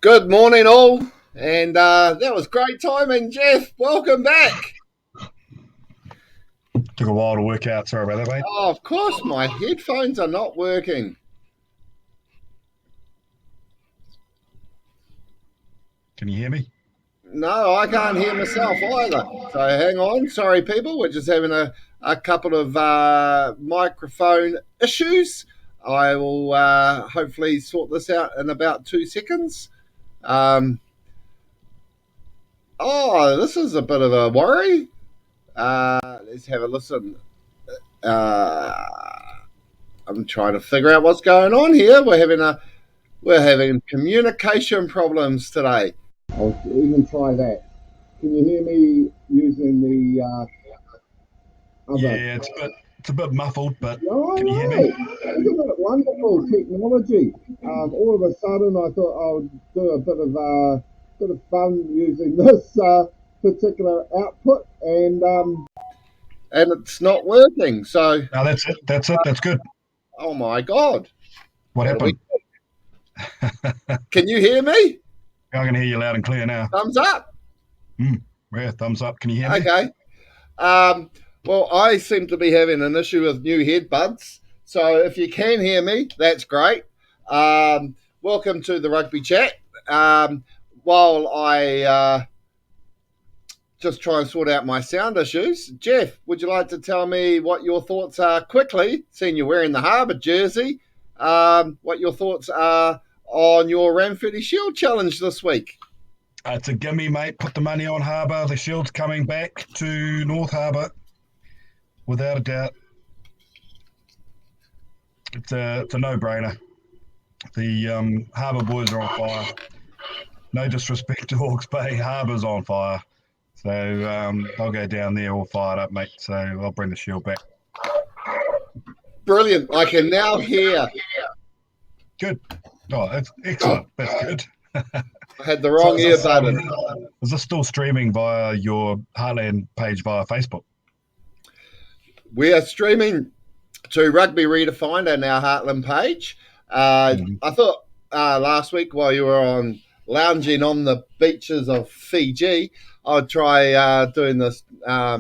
Good morning, all. And that was great timing, Jeff. Welcome back. Took a while to work out. Sorry about that, mate. Oh, of course, my headphones are not working. Can you hear me? No, I can't hear myself either. So hang on. Sorry, people. We're just having a couple of microphone issues. I will hopefully sort this out in about 2 seconds. This is a bit of a worry. Let's have a listen. I'm trying to figure out what's going on here. We're having communication problems today. I'll even try that. Can you hear me using the other? Yeah, it's a bit muffled, but Oh, can you hear me? Isn't it wonderful technology? All of a sudden, I thought I would do a bit of fun using this particular output, and it's not working. So, No, that's it. That's good. oh my God, What happened? Can you hear me? I can hear you loud and clear now. Thumbs up. Yeah, thumbs up. Can you hear me? Okay. Well, I seem to be having an issue with new headbuds. So if you can hear me, that's great. Welcome to the Rugby Chat. While I just try and sort out my sound issues, Jeff, would you like to tell me what your thoughts are quickly, seeing you're wearing the Harbour jersey, what your thoughts are on your Ranfurly Shield Challenge this week? It's a gimme, mate. Put the money on Harbour. The Shield's coming back to North Harbour, without a doubt. It's a no-brainer. The Harbour boys are on fire. No disrespect to Hawke's Bay, Harbour's on fire. So I'll go down there all fired up, mate. So I'll bring the Shield back. Brilliant. I can now hear. Good. Oh, that's excellent. That's good. I had the wrong ear button. Is this still streaming via your Heartland page via Facebook? We are streaming to Rugby Redefined on our Heartland page. I thought last week while you were on lounging on the beaches of Fiji, I'd try doing this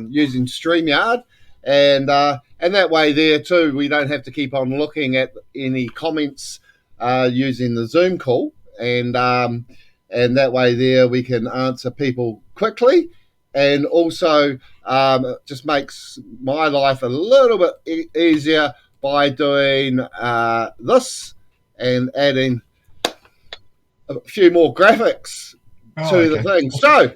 using StreamYard, and that way there too we don't have to keep on looking at any comments using the Zoom call, and that way there we can answer people quickly, and also it just makes my life a little bit easier by doing this and adding a few more graphics to the thing. So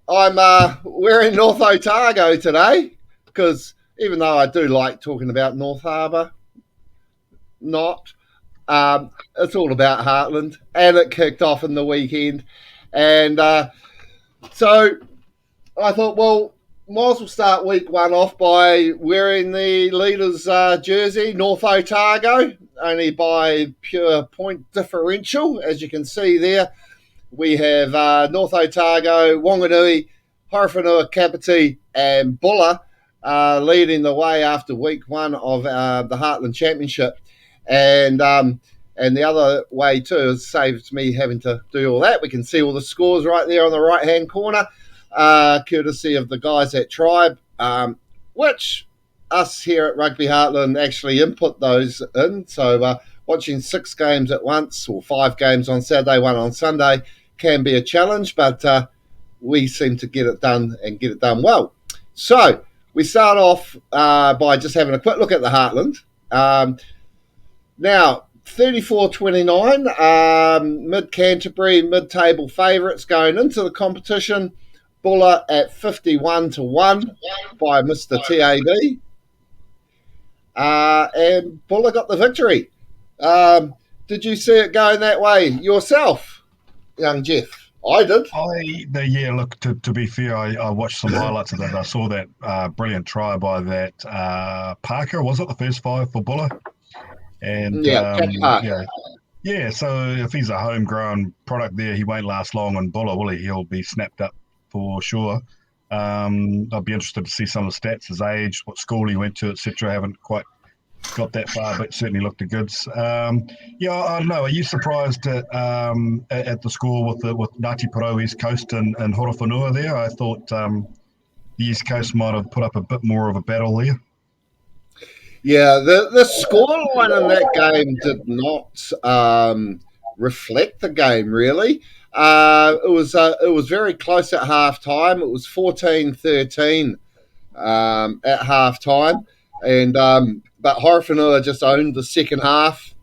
I'm wearing North Otago today because even though I do like talking about North Harbour, it's all about Heartland, and it kicked off in the weekend. And so I thought, well, might as well start week one off by wearing the leaders' jersey, North Otago, only by pure point differential. As you can see there, we have North Otago, Wanganui, Horowhenua, Kapiti, and Bulla leading the way after week one of the Heartland Championship. And the other way too, it saves me having to do all that. We can see all the scores right there on the right-hand corner, courtesy of the guys at Tribe, which us here at Rugby Heartland actually input those in. So watching 6 games at once, or 5 games on Saturday, 1 on Sunday, can be a challenge, but we seem to get it done and get it done well. So we start off by just having a quick look at the Heartland. Now, 34-29, mid-Canterbury, mid-table favourites going into the competition. Bulla at 51-1 by Mr. TAB. And Bulla got the victory. Did you see it going that way yourself, young Jeff? I did. Look, to be fair, I watched some highlights of that. I saw that brilliant try by that Parker. Was it the first 5 for Bulla? And yeah. So if he's a homegrown product there, he won't last long on Bulla, will he? He'll be snapped up for sure. I'd be interested to see some of the stats, his age, what school he went to, etc. I haven't quite got that far, but certainly looked the goods. Yeah, I don't know. Are you surprised at the score with Ngāti Porou East Coast and Horowhenua there? I thought the East Coast might have put up a bit more of a battle there. Yeah, the scoreline in that game did not reflect the game really. It was very close at half time. It was 14-13 at half time, and but Horowhenua just owned the second half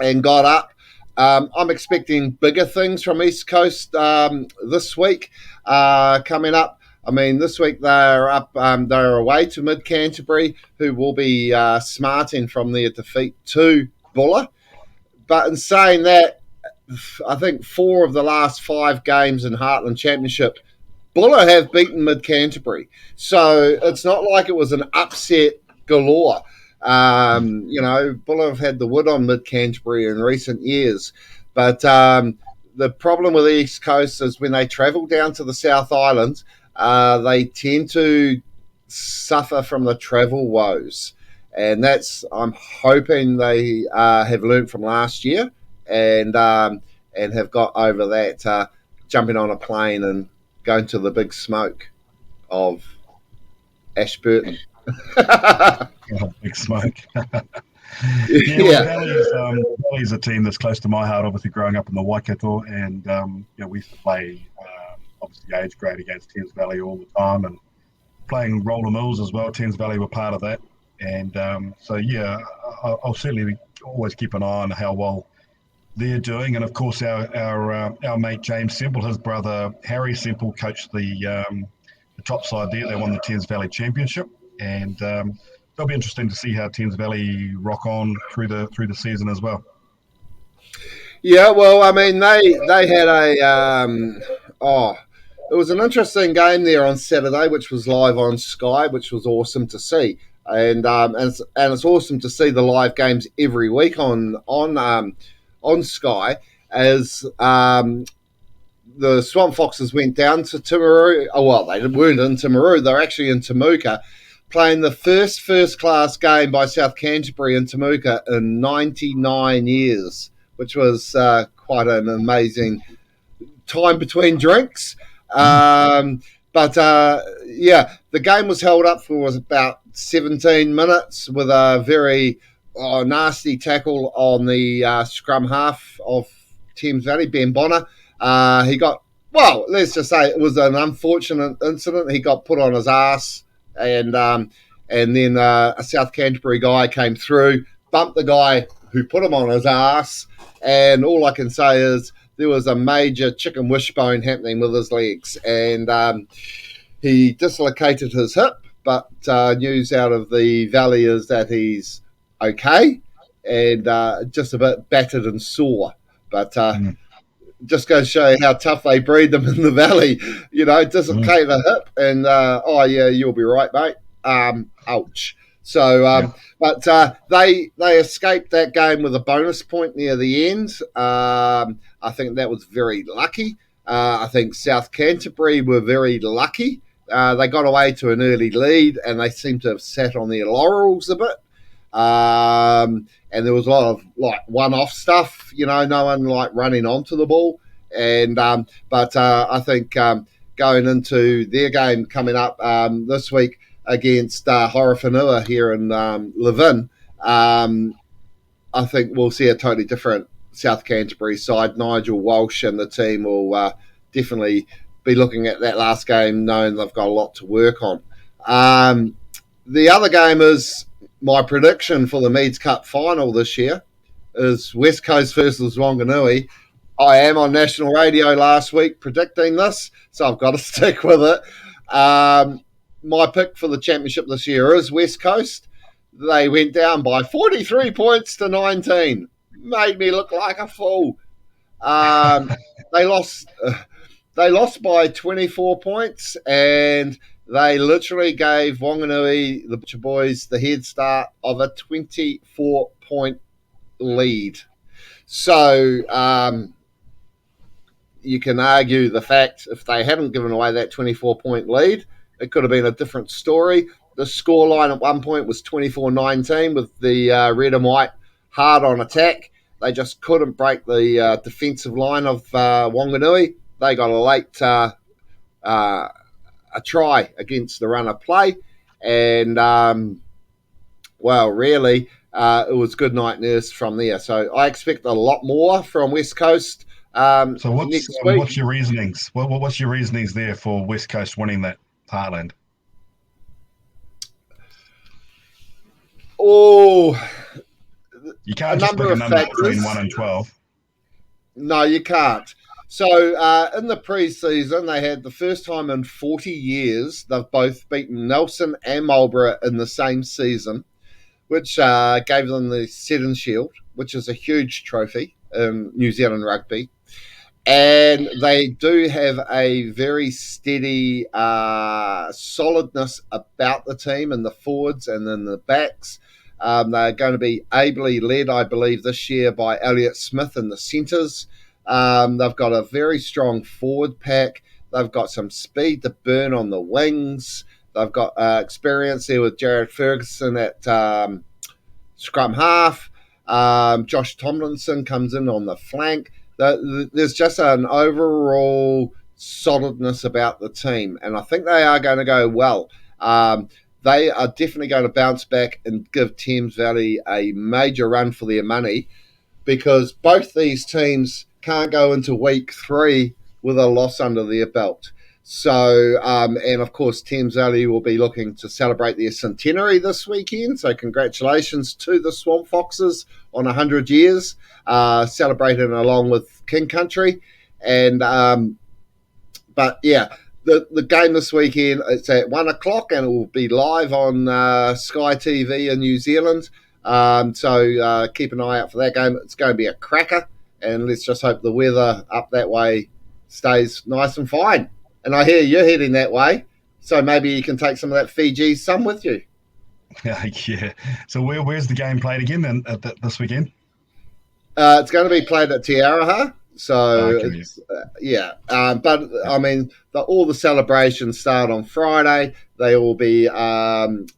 and got up. I'm expecting bigger things from East Coast this week coming up. I mean, this week they're up. They're away to Mid Canterbury, who will be smarting from their defeat to Buller. But in saying that, I think 4 of the last 5 games in Heartland Championship, Buller have beaten Mid Canterbury. So it's not like it was an upset galore. Buller have had the wood on Mid Canterbury in recent years. But the problem with the East Coast is when they travel down to the South Island, they tend to suffer from the travel woes. And I'm hoping they have learnt from last year and have got over that, jumping on a plane and going to the big smoke of Ashburton. Big smoke. Yeah. Valley's a team that's close to my heart, obviously growing up in the Waikato, and we used to play obviously age grade against Thames Valley all the time, and playing Roller Mills as well. Thames Valley were part of that, and I'll certainly always keep an eye on how well they're doing. And of course, our mate James Semple, his brother Harry Semple, coached the top side there. They won the Thames Valley Championship, and it'll be interesting to see how Thames Valley rock on through the season as well. Yeah, well, I mean, they had it was an interesting game there on Saturday, which was live on Sky, which was awesome to see, and it's awesome to see the live games every week on Sky as the Swamp Foxes went down to Timaru. Oh, well, they weren't in Timaru. They were actually in Temuka, playing the first-class game by South Canterbury in Temuka in 99 years, which was quite an amazing time between drinks. The game was held up for about 17 minutes with a very nasty tackle on the scrum half of Thames Valley, Ben Bonner. Let's just say it was an unfortunate incident. He got put on his ass, and then a South Canterbury guy came through, bumped the guy who put him on his ass, and all I can say is there was a major chicken wishbone happening with his legs, and he dislocated his hip, but news out of the valley is that he's okay and just a bit battered and sore, but just goes to show you how tough they breed them in the valley. Dislocate the hip and you'll be right, mate. Ouch. So, but they escaped that game with a bonus point near the end. I think that was very lucky. I think South Canterbury were very lucky. They got away to an early lead, and they seem to have sat on their laurels a bit. And there was a lot of one-off stuff, no one running onto the ball. And I think going into their game coming up this week against Horowhenua here in Levin, I think we'll see a totally different South Canterbury side. Nigel Walsh and the team will definitely be looking at that last game knowing they've got a lot to work on. The other game is my prediction for the Meads Cup final this year is West Coast versus Wanganui. I am on national radio last week predicting this, so I've got to stick with it. My pick for the championship this year is West Coast. They went down by 43 points to 19. Made me look like a fool. They lost by 24 points, and they literally gave Wanganui, the Butcher Boys, the head start of a 24-point lead. So you can argue the fact if they hadn't given away that 24-point lead, it could have been a different story. the scoreline at one point was 24-19 with the red and white hard on attack. They just couldn't break the defensive line of Wanganui. They got a late a try against the run of play, and really, it was good night nurse from there. So I expect a lot more from West Coast So next week. what's your reasonings? What's your reasonings there for West Coast winning that Heartland? Oh, you can't just pick a number between 1 and 12. No, you can't. So in the pre-season, they had the first time in 40 years they've both beaten Nelson and Marlborough in the same season, which gave them the Seddon Shield, which is a huge trophy in New Zealand rugby. And they do have a very steady solidness about the team in the forwards and in the backs. They're going to be ably led, I believe, this year by Elliott Smith in the centres. They've got a very strong forward pack. They've got some speed to burn on the wings. They've got experience there with Jared Ferguson at scrum half. Josh Tomlinson comes in on the flank. There's just an overall solidness about the team, and I think they are going to go well. They are definitely going to bounce back and give Thames Valley a major run for their money, because both these teams can't go into week 3 with a loss under their belt. So, and of course, Thames Valley will be looking to celebrate their centenary this weekend. So, congratulations to the Swamp Foxes on 100 years, celebrating along with King Country. And, but yeah, the game this weekend, it's at 1 o'clock and it will be live on Sky TV in New Zealand. So keep an eye out for that game. It's going to be a cracker, and let's just hope the weather up that way stays nice and fine. And I hear you're heading that way, so maybe you can take some of that Fiji sun with you. Yeah. So where's the game played again then this weekend? It's going to be played at Te Araha. So, but I mean, all the celebrations start on Friday. They will be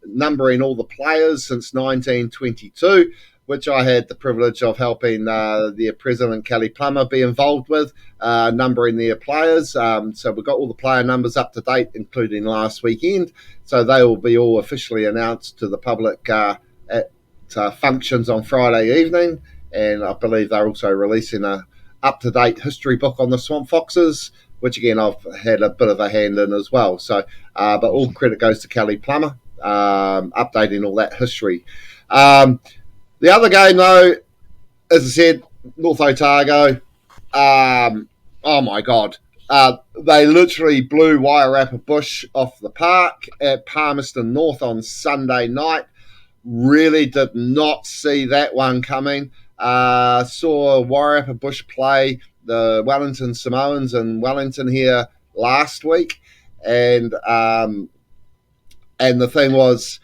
numbering all the players since 1922, which I had the privilege of helping their president, Kelly Plummer, be involved with, numbering their players. So we've got all the player numbers up to date, including last weekend. So they will be all officially announced to the public at functions on Friday evening. And I believe they're also releasing a up-to-date history book on the Swamp Foxes, which again I've had a bit of a hand in as well. So, but all credit goes to Kelly Plummer, updating all that history. The other game, though, as I said, North Otago. Oh my God, they literally blew Wairarapa Bush off the park at Palmerston North on Sunday night. Really did not see that one coming. Saw Wairarapa Bush play the Wellington Samoans in Wellington here last week, and the thing was,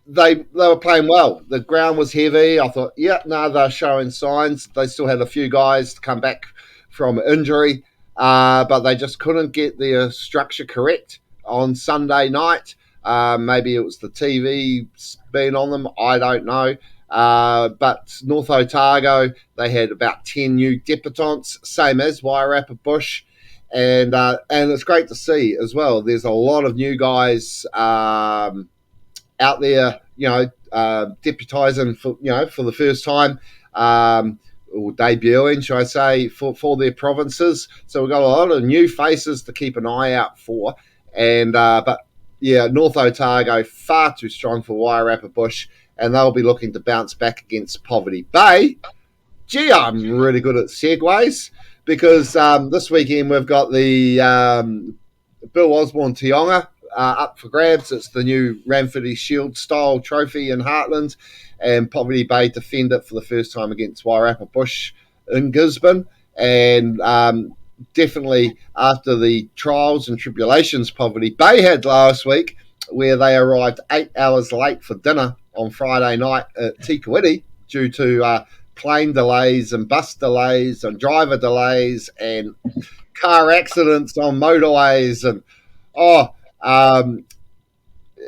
they were playing well. The ground was heavy. I thought, they're showing signs. They still had a few guys to come back from injury, but they just couldn't get their structure correct on Sunday night. Maybe it was the TV being on them. I don't know. But North Otago, they had about 10 new debutants, same as Wairarapa Bush. And it's great to see as well. There's a lot of new guys out there, deputising for the first time, or debuting, should I say, for their provinces. So we've got a lot of new faces to keep an eye out for. And North Otago far too strong for Wairarapa Bush, and they'll be looking to bounce back against Poverty Bay. Gee, I'm really good at segues, because this weekend we've got the Bill Osborne Tionga up for grabs. It's the new Ranfurly Shield style trophy in Heartland, and Poverty Bay defend it for the first time against Wairarapa Bush in Gisborne. And definitely after the trials and tribulations Poverty Bay had last week, where they arrived 8 hours late for dinner on Friday night at Tikawiti due to plane delays and bus delays and driver delays and car accidents on motorways, and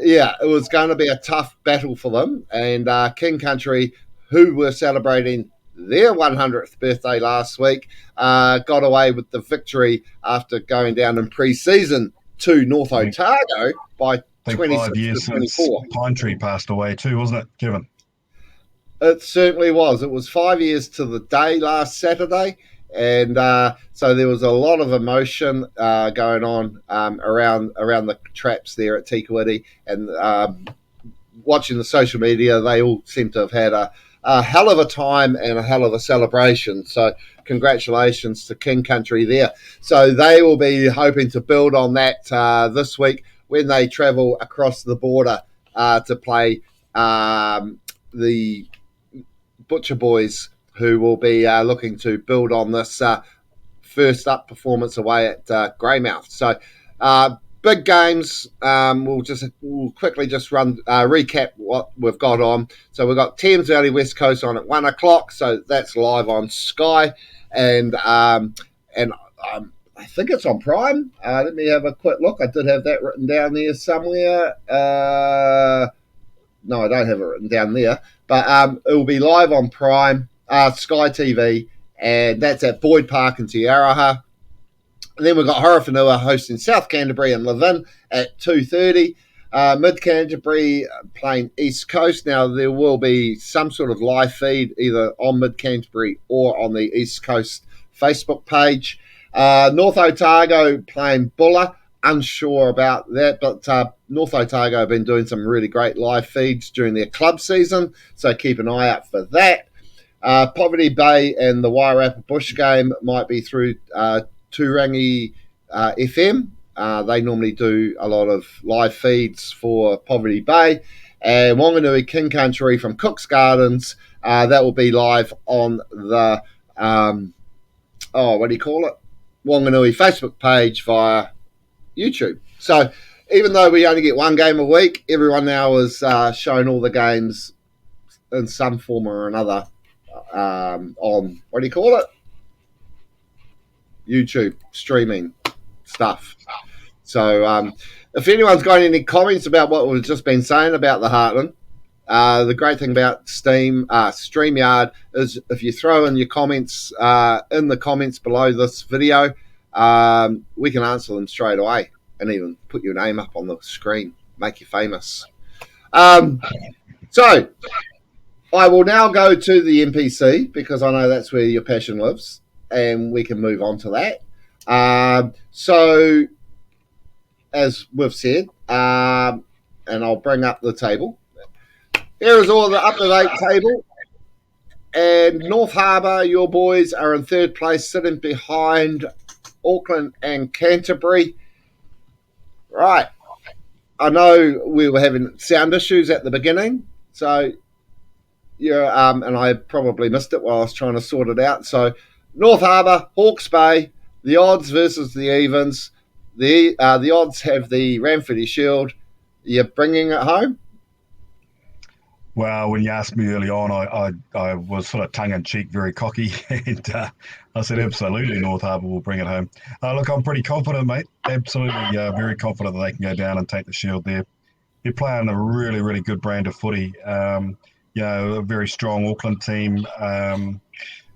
yeah, it was going to be a tough battle for them. And King Country, who were celebrating their 100th birthday last week, got away with the victory after going down in pre-season to North I think, Otago by I think 5 26 to years since 24. Pine Tree passed away too, wasn't it, Kevin? It certainly was. It was 5 years to the day last Saturday, and so there was a lot of emotion going on around the traps there at Tikawiti, and watching the social media, they all seem to have had a hell of a time and a hell of a celebration. So congratulations to King Country there. So they will be hoping to build on that this week when they travel across the border to play the Butcher Boys, who will be looking to build on this first up performance away at Greymouth. So big games. We'll quickly just recap what we've got on. So we've got Thames Valley West Coast on at 1:00. So that's live on Sky, and I think it's on Prime. Let me have a quick look. I did have that written down there somewhere. No, I don't have it written down there, but it will be live on Prime, Sky TV, and that's at Boyd Park in Te Araha. And then we've got Horowhenua hosting South Canterbury and Levin at 2:30. Mid Canterbury playing East Coast. Now, there will be some sort of live feed either on Mid Canterbury or on the East Coast Facebook page. North Otago playing Bulla. Unsure about that, but North Otago have been doing some really great live feeds during their club season, so keep an eye out for that. Poverty Bay and the Wairarapa Bush game might be through Turangi FM. They normally do a lot of live feeds for Poverty Bay. And Wanganui King Country from Cook's Gardens, that will be live on the, Wanganui Facebook page via YouTube. So even though we only get one game a week, everyone now is showing all the games in some form or another on, YouTube streaming stuff. So if anyone's got any comments about what we've just been saying about the Heartland, the great thing about StreamYard is if you throw in your comments in the comments below this video, we can answer them straight away and even put your name up on the screen, make you famous. So I will now go to the NPC because I know that's where your passion lives, and we can move on to that. So as we've said, and I'll bring up the table. Here is all the up-to-date table. And North Harbour, your boys are in third place, sitting behind Auckland and Canterbury. Right. I know we were having sound issues at the beginning, so and I probably missed it while I was trying to sort it out. So North Harbour, Hawke's Bay, the odds versus the evens. The odds have the Ranfurly Shield. You're bringing it home? Well, when you asked me early on, I was sort of tongue-in-cheek, very cocky, and I said absolutely North Harbour will bring it home. Look, I'm pretty confident, mate. Absolutely very confident that they can go down and take the Shield there. They're playing a really, really good brand of footy. A very strong Auckland team.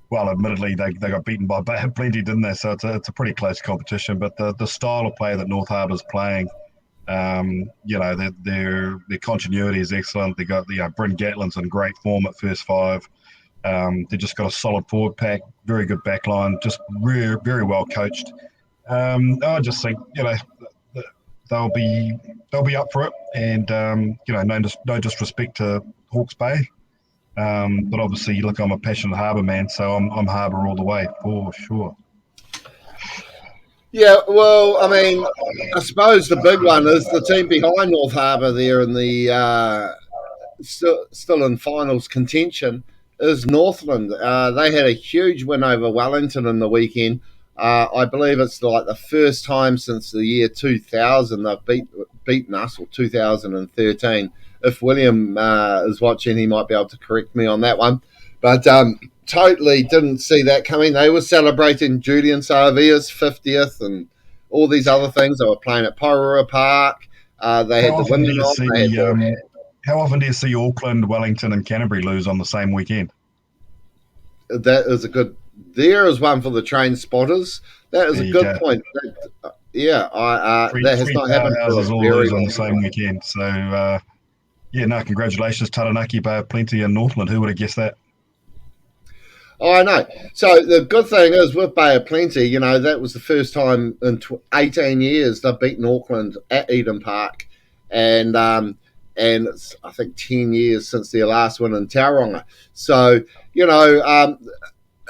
Well, admittedly, they got beaten by plenty, didn't they? So it's a pretty close competition. But the style of play that North Harbour's playing, their continuity is excellent. They got Bryn Gatlin's in great form at first five. They just got a solid forward pack, very good back line, just very, very well coached. I just think they'll be up for it, and no disrespect to Hawke's Bay. But obviously, look, I'm a passionate Harbour man, so I'm Harbour all the way for sure. Yeah, well, I mean, I suppose the big one is the team behind North Harbour there in the still in finals contention is Northland. They had a huge win over Wellington in the weekend. I believe it's like the first time since the year 2000 they've beaten us, or 2013. If William is watching, he might be able to correct me on that one. But totally didn't see that coming. They were celebrating Julian Saravia's 50th and all these other things. They were playing at Porora Park. They How had the often do women you on. They had see how often do you see Auckland, Wellington, and Canterbury lose on the same weekend? that is a good. There is one for the train spotters. That is There a you good go. point. Yeah, that has Three not happened for a powerhouses all very lose on the long same time. weekend. So yeah, no, congratulations, Taranaki, Bay of Plenty, and Northland. Who would have guessed that? Oh, I know. So the good thing is with Bay of Plenty, that was the first time in 18 years they've beaten Auckland at Eden Park, and it's I think 10 years since their last win in Tauranga. So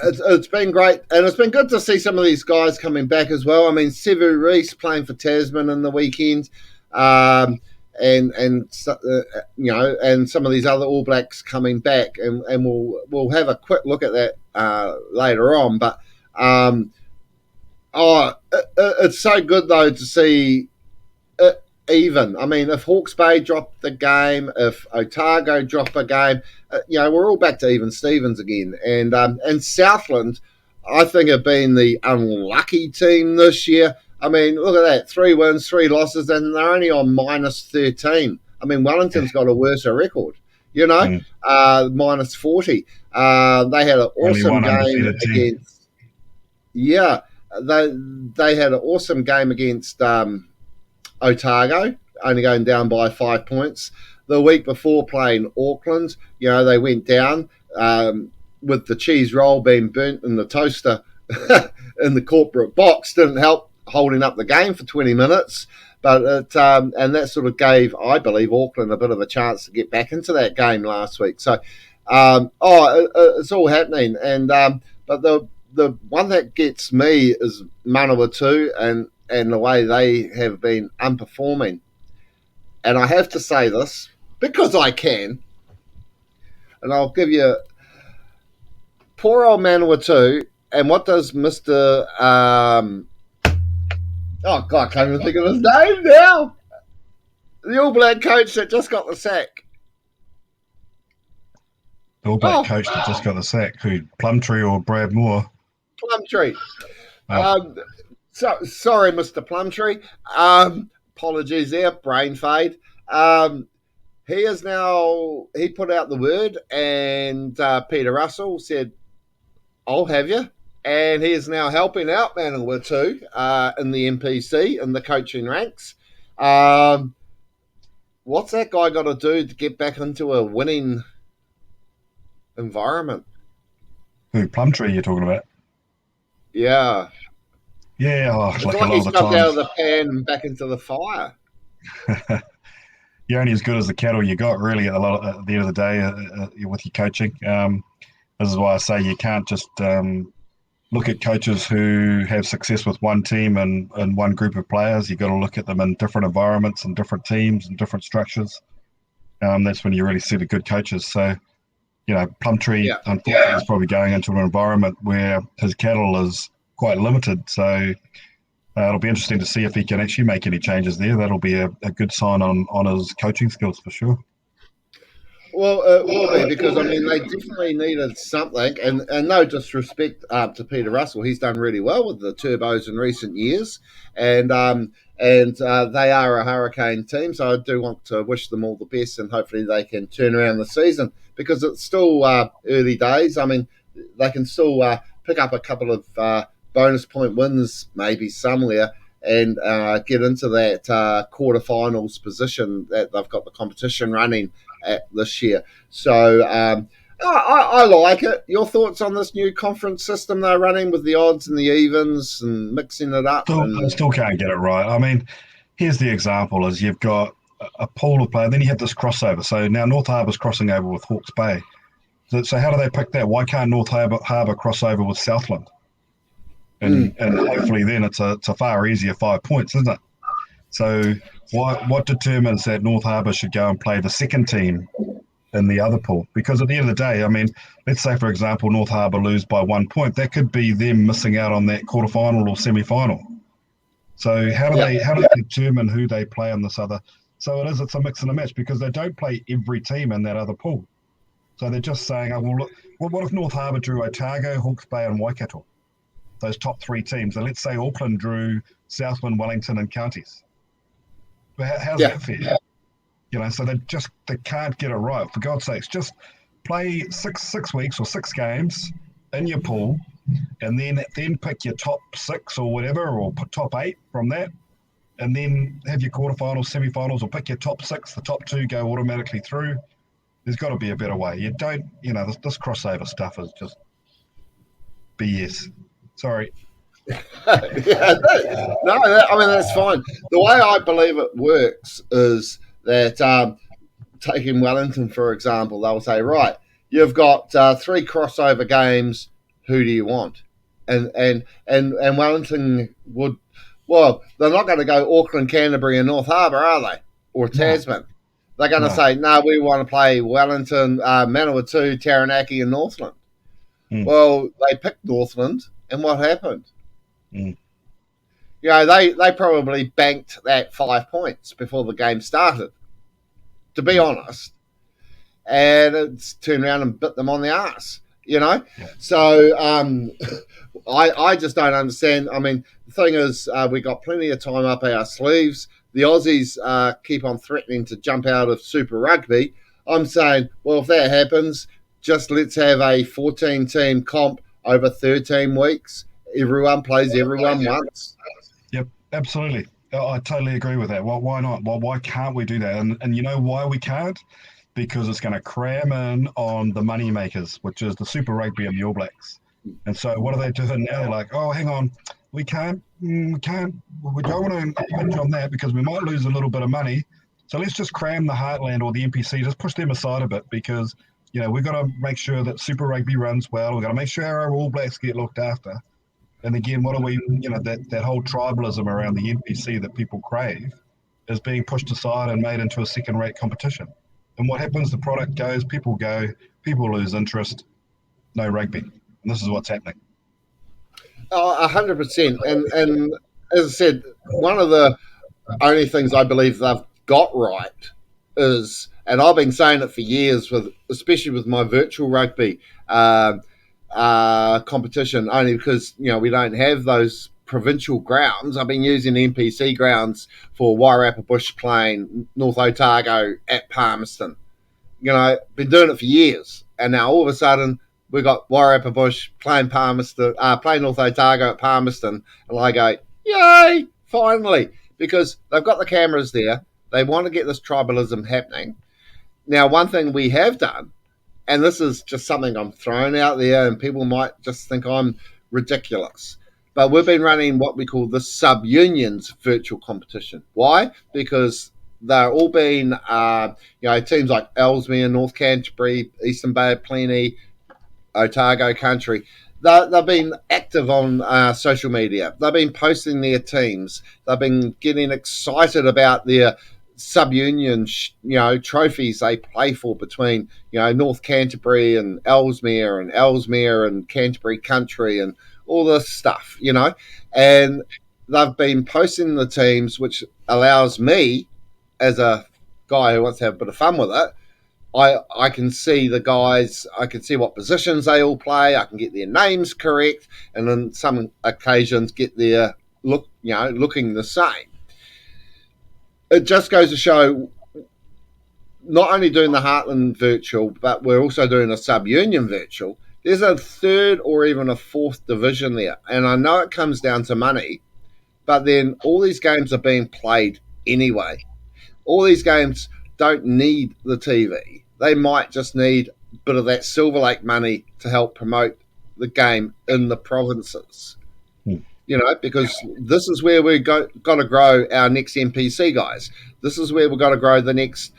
it's been great, and it's been good to see some of these guys coming back as well. I mean, Sevu Reece playing for Tasman in the weekend, um, and some of these other All Blacks coming back, and we'll have a quick look at that later on. But it's so good though to see even. I mean, if Hawke's Bay dropped the game, if Otago drop a game, we're all back to even Stevens again. And Southland, I think, have been the unlucky team this year. I mean, look at that: 3 wins, 3 losses, and they're only on -13. I mean, Wellington's got a worse record, Mm. minus 40. They had an Only awesome one game undefeated team. against. Yeah, they had an awesome game against. Otago, only going down by 5 points. The week before playing Auckland, they went down with the cheese roll being burnt in the toaster in the corporate box. Didn't help holding up the game for 20 minutes. But and that sort of gave, I believe, Auckland a bit of a chance to get back into that game last week. So, it's all happening. But the one that gets me is Manawatu and the way they have been unperforming. And I have to say this because I can, and I'll give you poor old Manawatu. And what does Mr. Oh, God, I can't even think of his name now. The All Black coach that just got the sack. The All Black Oh, coach that just got the sack, who Plumtree or Brad Moore? Plumtree. Oh, Sorry, Mr. Plumtree. Apologies there, brain fade. He put out the word, and Peter Russell said, I'll have you. And he is now helping out Manawatu in the NPC, in the coaching ranks. What's that guy got to do to get back into a winning environment? who Plumtree you're talking about? Yeah. Yeah, It's like a like lot he of the stepped out of times, the pan and back into the fire. you're only as good as the cattle you got, really. At the end of the day, with your coaching, this is why I say you can't just look at coaches who have success with one team and one group of players. You've got to look at them in different environments and different teams and different structures. That's when you really see the good coaches. So, Plumtree, Yeah. unfortunately, is probably going into an environment where his cattle is quite limited. So it'll be interesting to see if he can actually make any changes there. That'll be a good sign on his coaching skills for sure. Well, it will be because I mean they definitely needed something, and no disrespect to Peter Russell, he's done really well with the Turbos in recent years, and they are a hurricane team, so I do want to wish them all the best, and hopefully they can turn around the season because it's still early days. I mean, they can still pick up a couple of bonus point wins maybe somewhere. And get into that quarterfinals position that they've got the competition running at this year. So I like it. Your thoughts on this new conference system they're running with the odds and the evens and mixing it up? Still can't get it right. I mean, here's the example: is you've got a pool of players, then you have this crossover. So now North Harbour's crossing over with Hawke's Bay. So how do they pick that? Why can't North Harbour cross over with Southland? And hopefully then it's a far easier 5 points, isn't it? So what determines that North Harbour should go and play the second team in the other pool? Because at the end of the day, I mean, let's say for example North Harbour lose by 1 point, that could be them missing out on that quarterfinal or semi-final. So how do they determine who they play on this other? So it's a mix and a match because they don't play every team in that other pool. So they're just saying, oh, well, look, what if North Harbour drew Otago, Hawke's Bay, and Waikato? Those top 3 teams. And let's say Auckland drew Southland, Wellington, and Counties. How's Yeah. that fair? So they can't get it right. For God's sakes, just play six weeks or 6 games in your pool, and then pick your top 6 or whatever, or top 8 from that, and then have your quarterfinals, semifinals, or pick your top 6. The top 2 go automatically through. There's got to be a better way. You don't, this crossover stuff is just BS. Sorry. Yeah, no, I mean that's fine. The way I believe it works is that taking Wellington for example, they'll say, right, you've got 3 crossover games. Who do you want? And Wellington would, well, they're not going to go Auckland, Canterbury, and North Harbour, are they? Or No, Tasman? They're going to no. say, no, we want to play Wellington, Manawatu, Taranaki, and Northland. Well, they picked Northland, and what happened? They probably banked that 5 points before the game started, to be honest. And it's turned around and bit them on the ass, Yeah. So I just don't understand. I mean, the thing is, we got plenty of time up our sleeves. The Aussies keep on threatening to jump out of Super Rugby. I'm saying, well, if that happens, just let's have a 14-team comp over 13 weeks. Everyone plays everyone once. Yep, absolutely. I totally agree with that. Well, why not? Well, why can't we do that? And you know why we can't? Because it's going to cram in on the money makers, which is the Super Rugby and the All Blacks. And so what are they doing now? They're like, oh, hang on, we don't want to impinge on that because we might lose a little bit of money. So let's just cram the Heartland or the NPC, just push them aside a bit because, we've got to make sure that Super Rugby runs well. We've got to make sure our All Blacks get looked after. And again, what are we, that whole tribalism around the NPC that people crave is being pushed aside and made into a second-rate competition. And what happens? The product goes, people lose interest, no rugby. And this is what's happening. 100%. And as I said, one of the only things I believe they've got right is, and I've been saying it for years, especially with my virtual rugby competition, only because we don't have those provincial grounds. I've been using NPC grounds for Wairarapa Bush Plain, North Otago at Palmerston. Been doing it for years, and now all of a sudden we've got Wairarapa Bush playing Palmerston, playing North Otago at Palmerston, and I go, yay, finally, because they've got the cameras there. They want to get this tribalism happening. Now, one thing we have done, and this is just something I'm throwing out there, and people might just think I'm ridiculous, but we've been running what we call the sub-unions virtual competition. Why? Because they're all been, teams like Ellesmere, North Canterbury, Eastern Bay of Plenty, Otago Country. They've been active on social media. They've been posting their teams. They've been getting excited about their sub-union, trophies they play for between, North Canterbury and Ellesmere and Canterbury Country and all this stuff, and they've been posting the teams, which allows me, as a guy who wants to have a bit of fun with it, I can see the guys, I can see what positions they all play, I can get their names correct, and on some occasions get their looking the same. It just goes to show, not only doing the Heartland virtual, but we're also doing a sub-union virtual. There's a third or even a fourth division there. And I know it comes down to money, but then all these games are being played anyway. All these games don't need the TV. They might just need a bit of that Silver Lake money to help promote the game in the provinces. Because this is where we've got to grow our next NPC guys. This is where we've got to grow the next,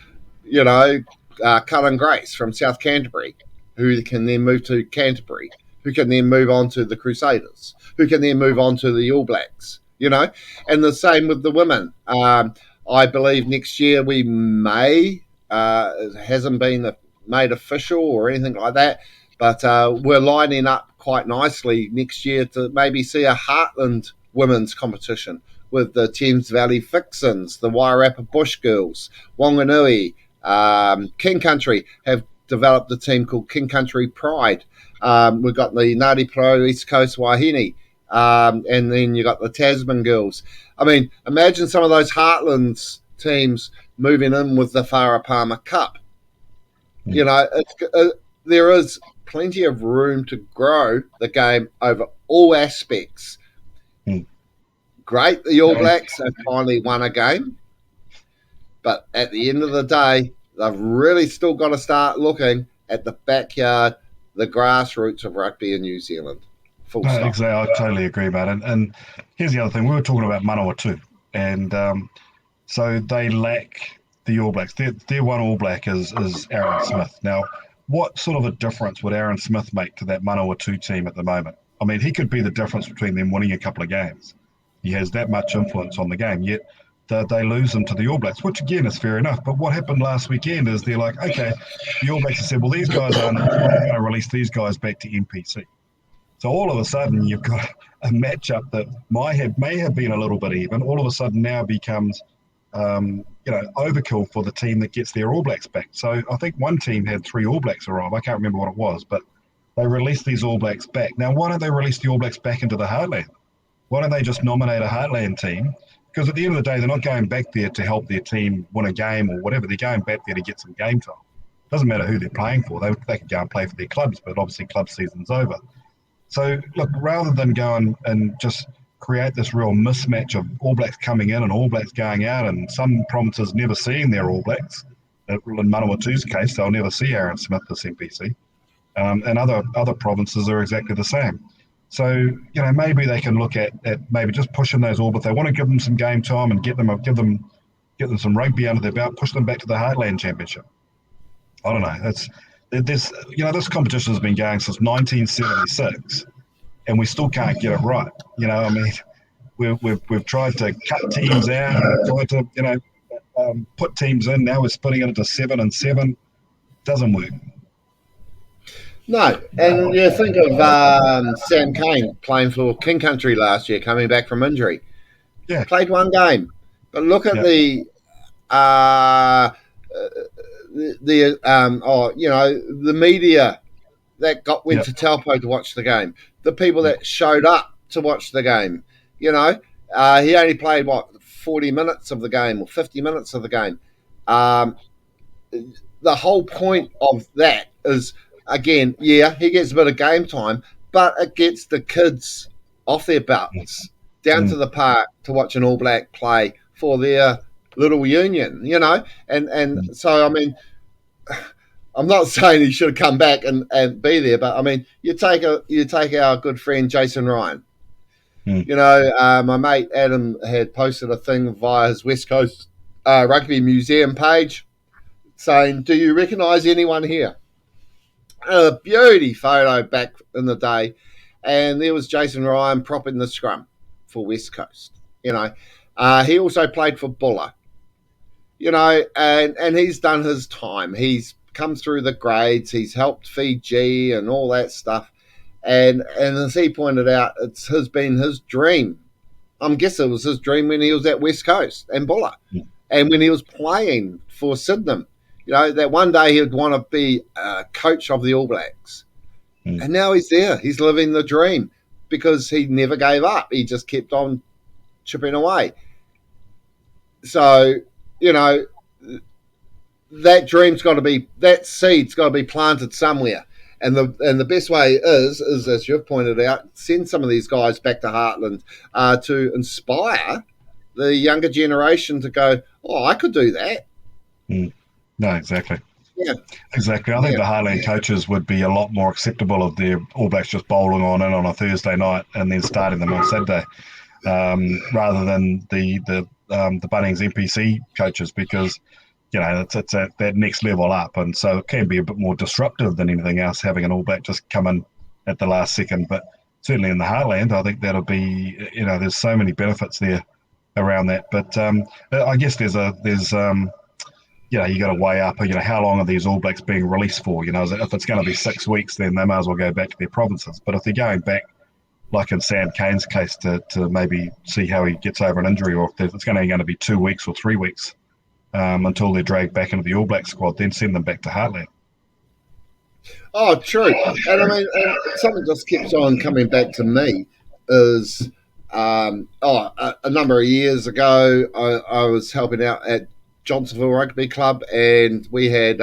Cullen Grace from South Canterbury, who can then move to Canterbury, who can then move on to the Crusaders, who can then move on to the All Blacks, And the same with the women. I believe next year we may, it hasn't been made official or anything like that, but we're lining up quite nicely next year to maybe see a Heartland women's competition with the Thames Valley Vixens, the Wairarapa Bush Girls, Wanganui, King Country have developed a team called King Country Pride. We've got the Ngāti Pro East Coast Wahine, and then you've got the Tasman Girls. I mean, imagine some of those Heartlands teams moving in with the Farah Palmer Cup. Mm. There is plenty of room to grow the game over all aspects. Mm. Great, the All Blacks have finally won a game, but at the end of the day, they've really still got to start looking at the backyard, the grassroots of rugby in New Zealand. Full No, stop. exactly. I totally agree, mate. And here's the other thing: we were talking about Manawa too, and so they lack the All Blacks. Their one All Black is Aaron Smith. Now, what sort of a difference would Aaron Smith make to that Manawa 2 team at the moment? I mean, he could be the difference between them winning a couple of games. He has that much influence on the game, yet they lose him to the All Blacks, which again is fair enough. But what happened last weekend is they're like, okay, the All Blacks have said, well, these guys aren't enough. I'm going to release these guys back to NPC. So all of a sudden, you've got a matchup that may have been a little bit even. All of a sudden now becomes overkill for the team that gets their All Blacks back. So I think one team had 3 All Blacks arrive. I can't remember what it was, but they released these All Blacks back. Now, why don't they release the All Blacks back into the Heartland? Why don't they just nominate a Heartland team? Because at the end of the day, they're not going back there to help their team win a game or whatever. They're going back there to get some game time. Doesn't matter who they're playing for. They can go and play for their clubs, but obviously club season's over. So, look, rather than go and just create this real mismatch of All Blacks coming in and All Blacks going out, and some provinces never seeing their All Blacks, in Manawatu's case, they'll never see Aaron Smith this NPC, and other provinces are exactly the same. So, maybe they can look at maybe just pushing those All Blacks. They want to give them some game time and give them some rugby under their belt, push them back to the Heartland Championship. I don't know. This competition has been going since 1976, and we still can't get it right. I mean, we've tried to cut teams out, tried to put teams in. Now we're splitting it into 7 and 7. Doesn't work. No, and you think of Sam Cane playing for King Country last year, coming back from injury. Yeah. Played one game, but look at the media that went to Taupo to watch the game, the people that showed up to watch the game. He only played 40 minutes of the game or 50 minutes of the game. The whole point of that is, again, he gets a bit of game time, but it gets the kids off their butts down to the park to watch an All Black play for their little union, and so, I mean, I'm not saying he should have come back and be there, but I mean, you take our good friend Jason Ryan. My mate Adam had posted a thing via his West Coast Rugby Museum page saying, "Do you recognise anyone here?" A beauty photo back in the day, and there was Jason Ryan propping the scrum for West Coast. He also played for Buller. And he's done his time. He's come through the grades. He's helped Fiji and all that stuff. And as he pointed out, has been his dream. I'm guessing it was his dream when he was at West Coast and Buller, and when he was playing for Sydenham. That one day he would want to be a coach of the All Blacks. And now he's there. He's living the dream because he never gave up. He just kept on chipping away. So, that seed's got to be planted somewhere. And the best way is, as you've pointed out, send some of these guys back to Heartland to inspire the younger generation to go, oh, I could do that. No, exactly. Yeah. Exactly. I think the Heartland coaches would be a lot more acceptable of their All Blacks just bowling on in on a Thursday night and then starting them on Saturday, rather than the Bunnings NPC coaches, because it's at that next level up, and so it can be a bit more disruptive than anything else having an All Black just come in at the last second. But certainly in the Heartland, I think that'll be, there's so many benefits there around that. But I guess there's you got to weigh up, how long are these All Blacks being released for? If it's going to be 6 weeks, then they might as well go back to their provinces. But if they're going back, like in Sam Cane's case, to maybe see how he gets over an injury, or if it's going to be 2 weeks or 3 weeks until they're dragged back into the All Black squad, then send them back to Heartland. Oh, true. And I mean, something just keeps on coming back to me is A number of years ago, I was helping out at Johnsonville Rugby Club, and we had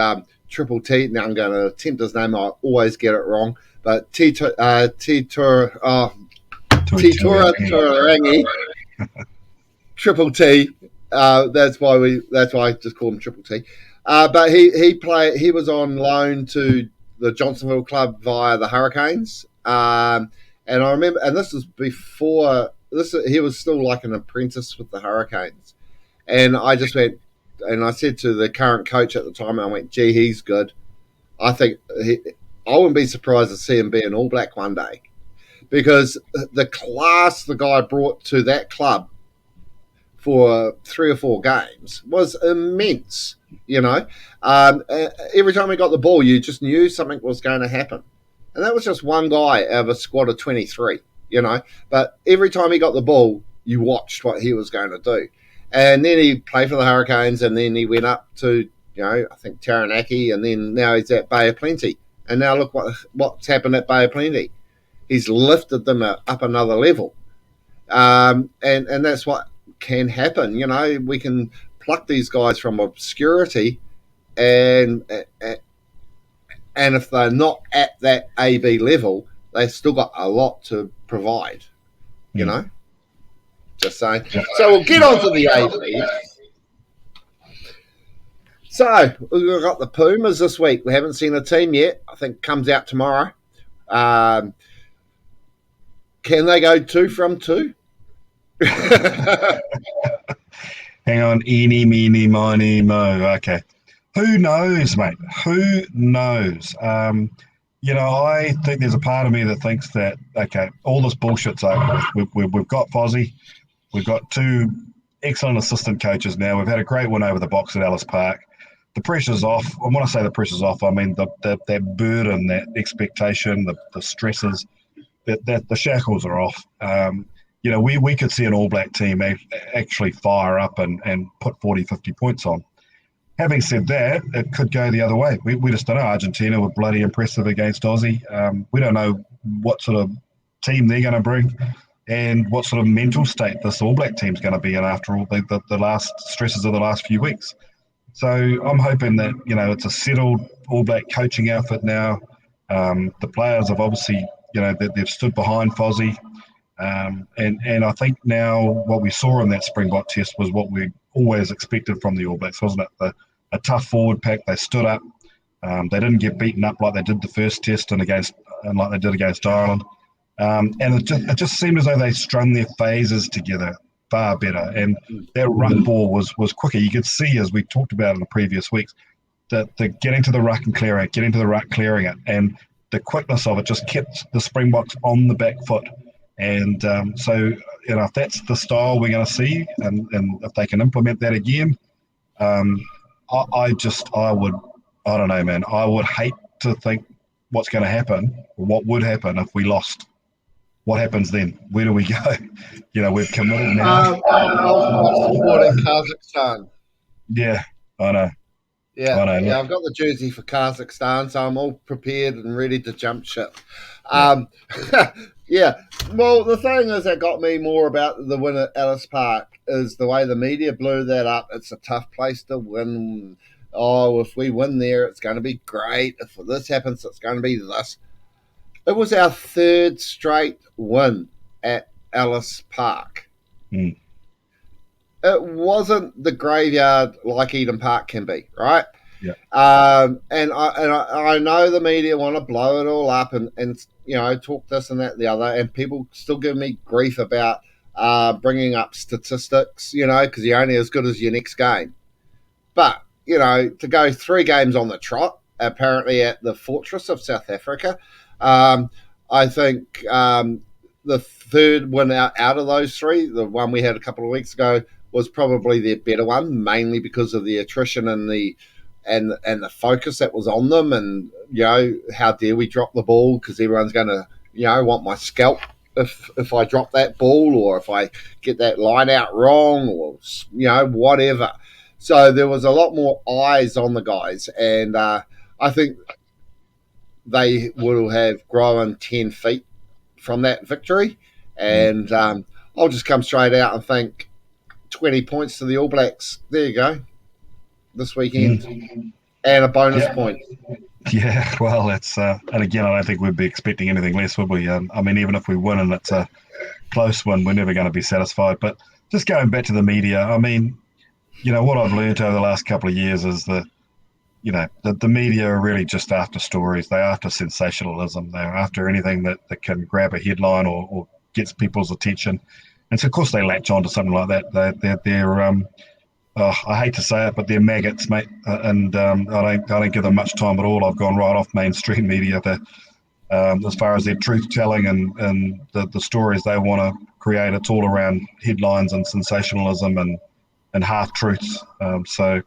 Triple T. Now I'm going to attempt his name. I always get it wrong, but Titura Turangi, Triple T. That's why I just call him Triple T. But he was on loan to the Johnsonville club via the Hurricanes. And I remember, and this was before this. He was still like an apprentice with the Hurricanes, and I just went, and I said to the current coach at the time, I went, "Gee, he's good. I think I wouldn't be surprised to see him be an All Black one day, because the class the guy brought to that club for 3 or 4 games was immense. You know, every time he got the ball, you just knew something was going to happen. And that was just one guy out of a squad of 23, you know. But every time he got the ball, you watched what he was going to do. And then he played for the Hurricanes, and then he went up to, I think Taranaki, and then now he's at Bay of Plenty. And now look what's happened at Bay of Plenty. He's lifted them up another level. And that's what can happen. We can pluck these guys from obscurity, and if they're not at that AB level, they've still got a lot to provide, you know? Just saying. So we'll get on to the AB. So we've got the Pumas this week. We haven't seen a team yet. I think it comes out tomorrow. Can they go 2 from 2? Hang on. Eeny, meeny, miny, mo. Okay. Who knows, mate? Who knows? I think there's a part of me that thinks that, okay, all this bullshit's over. We've got Fozzie. We've got 2 excellent assistant coaches now. We've had a great win over the Box at Ellis Park. The pressure's off. And when I say the pressure's off, I mean that burden, that expectation, the stresses, that the shackles are off. We could see an All Black team actually fire up and put 40, 50 points on. Having said that, it could go the other way. We just don't know. Argentina were bloody impressive against Aussie. We don't know what sort of team they're going to bring and what sort of mental state this All Black team's going to be in after all the last stresses of the last few weeks. So I'm hoping that, it's a settled All Black coaching outfit now. The players have obviously, they've stood behind Fozzie. And I think now what we saw in that Springbok test was what we always expected from the All Blacks, wasn't it? A tough forward pack. They stood up. They didn't get beaten up like they did the first test and like they did against Ireland. And it just seemed as though they strung their phases together far better. And that ruck ball was quicker. You could see, as we talked about in the previous weeks, that the getting to the ruck and clearing it, getting to the ruck, clearing it, and the quickness of it just kept the Springboks on the back foot. And so, if that's the style we're going to see, and if they can implement that again, I don't know, man. I would hate to think what's going to happen, or what would happen if we lost. What happens then? Where do we go? We've committed now. I'm supporting Kazakhstan. Yeah, I know. Yeah, I've got the jersey for Kazakhstan, so I'm all prepared and ready to jump ship. Yeah. Well, the thing is that got me more about the win at Ellis Park is the way the media blew that up. It's a tough place to win. Oh, if we win there, it's going to be great. If this happens, it's going to be this. It was our 3rd straight win at Ellis Park. Mm. It wasn't the graveyard like Eden Park can be, right? Yeah. And I know the media want to blow it all up and talk this and that and the other, and people still give me grief about bringing up statistics, because you're only as good as your next game. But to go 3 games on the trot, apparently at the Fortress of South Africa, I think the 3rd win out of those 3, the one we had a couple of weeks ago, was probably their better one, mainly because of the attrition and the focus that was on them, and how dare we drop the ball because everyone's going to want my scalp if I drop that ball, or if I get that line out wrong, or whatever. So there was a lot more eyes on the guys, and I think they will have grown 10 feet from that victory, and I'll just come straight out and think 20 points to the All Blacks. There you go. This weekend. And a bonus point. Yeah, well, it's and again, I don't think we'd be expecting anything less, would we? I mean, even if we win and it's a close one, we're never going to be satisfied. But just going back to the media, I mean, what I've learned over the last couple of years is that, the media are really just after stories. They're after sensationalism. They're after anything that can grab a headline or gets people's attention. And so, of course, they latch on to something like that. They're I hate to say it, but they're maggots, mate, and I don't give them much time at all. I've gone right off mainstream media as far as their truth telling and the stories they want to create. It's all around headlines and sensationalism and half truths. So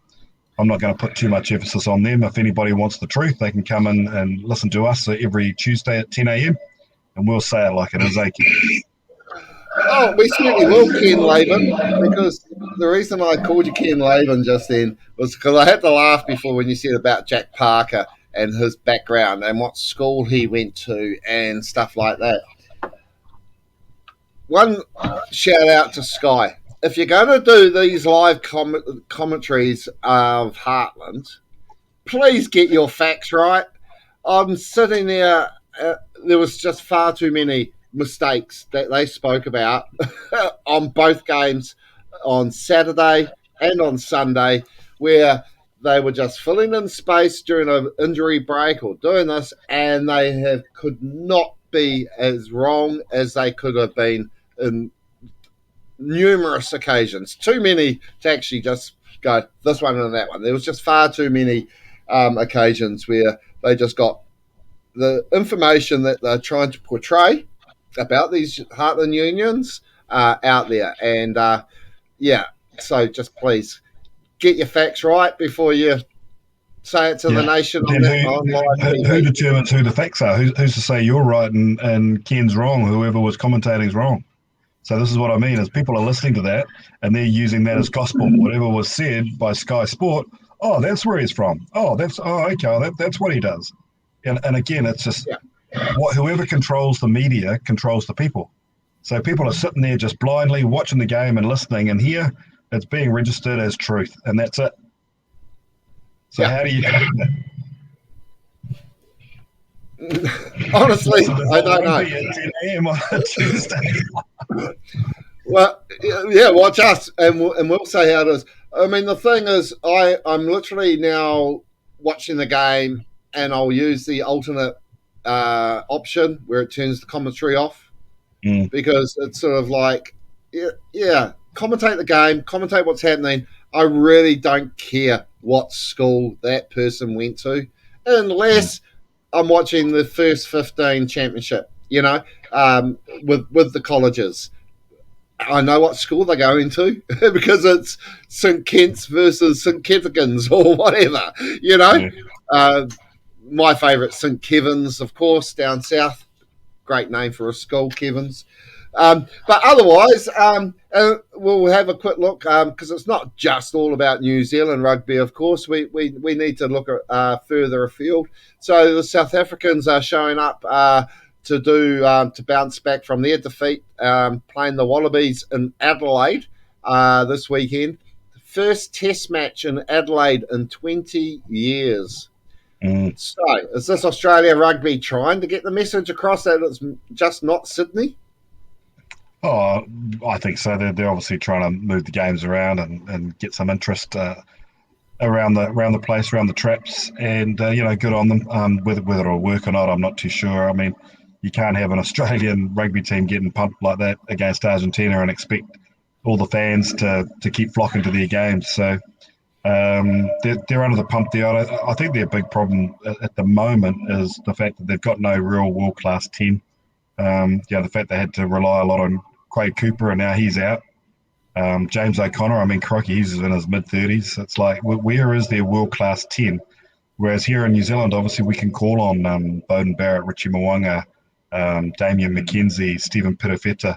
I'm not going to put too much emphasis on them. If anybody wants the truth, they can come in and listen to us every Tuesday at 10 a.m. and we'll say it like it is, eh? Oh, we certainly will, Ken Laban, because the reason I called you Ken Laban just then was because I had to laugh before when you said about Jack Parker and his background and what school he went to and stuff like that. One shout out to Sky. If you're going to do these live commentaries of Heartland, please get your facts right. I'm sitting there. There was just far too many mistakes that they spoke about on both games on Saturday and on Sunday, where they were just filling in space during an injury break or doing this, and they could not be as wrong as they could have been in numerous occasions. Too many to actually just go this one and that one. There was just far too many occasions where they just got the information that they're trying to portray about these Heartland unions out there. And so just please get your facts right before you say it to the nation on live TV. Who determines who the facts are? Who's to say you're right and Ken's wrong? Whoever was commentating is wrong. So this is what I mean, is people are listening to that and they're using that as gospel. Whatever was said by Sky Sport, that's where he's from. Okay, that's what he does. And again, it's just whoever controls the media controls the people. So people are sitting there just blindly watching the game and listening, and here it's being registered as truth, and that's it. So how do you do that? Honestly, I don't know. At 10 a.m. on a Tuesday. Well, yeah, watch us, and we'll say how it is. I mean, the thing is, I'm literally now watching the game, and I'll use the alternate option where it turns the commentary off, because it's sort of like, commentate the game, commentate what's happening. I really don't care what school that person went to, unless I'm watching the first 15 championship, with the colleges. I know what school they're going to because it's St. Kitts versus St. Kettagans or whatever, My favourite, St. Kevin's, of course, down south. Great name for a school, Kevin's. But otherwise, we'll have a quick look because it's not just all about New Zealand rugby, of course. We need to look at further afield. So the South Africans are showing up to bounce back from their defeat, playing the Wallabies in Adelaide this weekend. First test match in Adelaide in 20 years. So, is this Australia rugby trying to get the message across that it's just not Sydney? Oh, I think so. They're obviously trying to move the games around and get some interest around the place, around the traps, and good on them. Whether it'll work or not, I'm not too sure. I mean, you can't have an Australian rugby team getting pumped like that against Argentina and expect all the fans to keep flocking to their games. So they're under the pump there. I think their big problem at the moment is the fact that they've got no real world-class team. The fact they had to rely a lot on Quade Cooper and now he's out. James O'Connor, I mean, crikey, he's in his mid-30s. It's like, where is their world-class 10? Whereas here in New Zealand, obviously, we can call on Bowden Barrett, Richie Mwanga, Damien McKenzie, Stephen Pitafeta,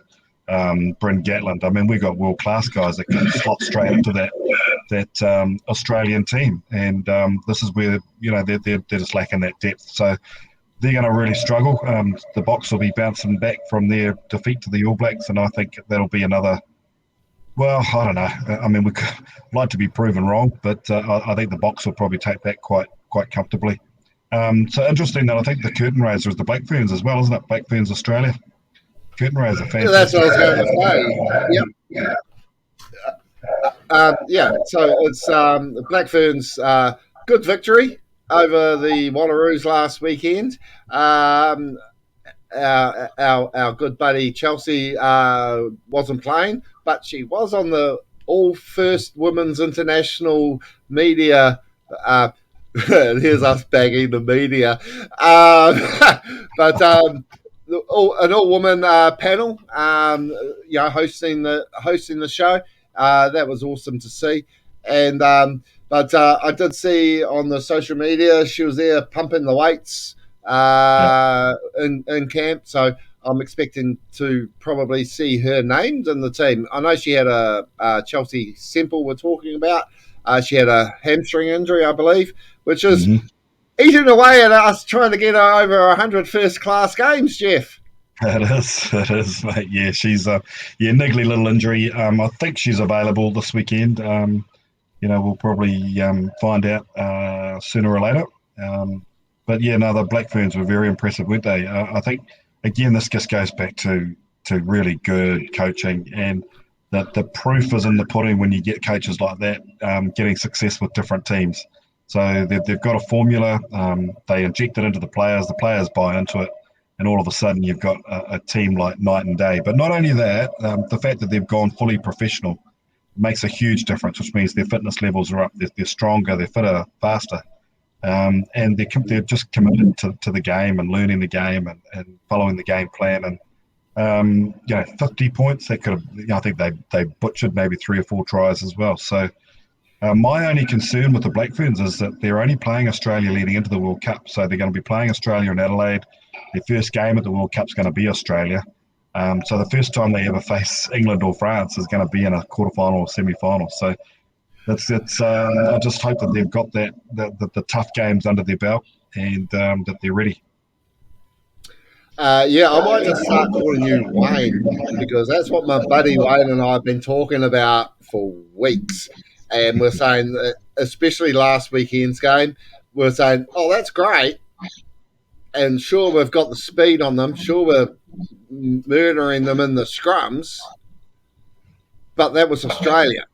Bryn Gatland. I mean, we've got world-class guys that can slot straight into that Australian team. And this is where, they're just lacking that depth. So they're going to really struggle. The Box will be bouncing back from their defeat to the All Blacks, and I think that'll be another. Well, I don't know. I mean, we could like to be proven wrong, but I think the Box will probably take that quite comfortably. So interesting that I think the curtain raiser is the Black Ferns as well, isn't it? Black Ferns Australia. Curtain raiser, Yeah, that's fantastic. what I was going to say. Yep. Yeah, so it's the Black Ferns' good victory over the Wallaroos last weekend. Our good buddy Chelsea wasn't playing, but she was on the all first women's international media. Here's us bagging the media, but an all woman panel, hosting the show. That was awesome to see, and but I did see on the social media she was there pumping the weights Yeah. in camp. So I'm expecting to probably see her named in the team. I know she had a Chelsea Semple we're talking about. She had a hamstring injury, I believe, which is eating away at us trying to get her over 100 first class games, Jeff. It is, mate. Yeah, she's niggly little injury. I think she's available this weekend. We'll probably find out sooner or later. But yeah, no, the Black Ferns were very impressive, weren't they? I think again, this just goes back to really good coaching, and that the proof is in the pudding when you get coaches like that getting success with different teams. So they've got a formula. They inject it into the players buy into it, and all of a sudden you've got a team like night and day. But not only that, the fact that they've gone fully professional makes a huge difference, which means their fitness levels are up. They're stronger, they're fitter, faster. And they're just committed to the game and learning the game and following the game plan. And 50 points, they could have. I think they butchered maybe 3 or 4 tries as well. So my only concern with the Black Ferns is that they're only playing Australia leading into the World Cup. So they're going to be playing Australia in Adelaide. Their first game at the World Cup is going to be Australia. So the first time they ever face England or France is going to be in a quarterfinal or semi-final. So I just hope that they've got the tough games under their belt, and that they're ready. I might just start calling you Wayne, because that's what my buddy Wayne and I have been talking about for weeks. And we're saying that, especially last weekend's game, we're saying, oh, that's great. And sure, we've got the speed on them. Sure, we're murdering them in the scrums. But that was Australia.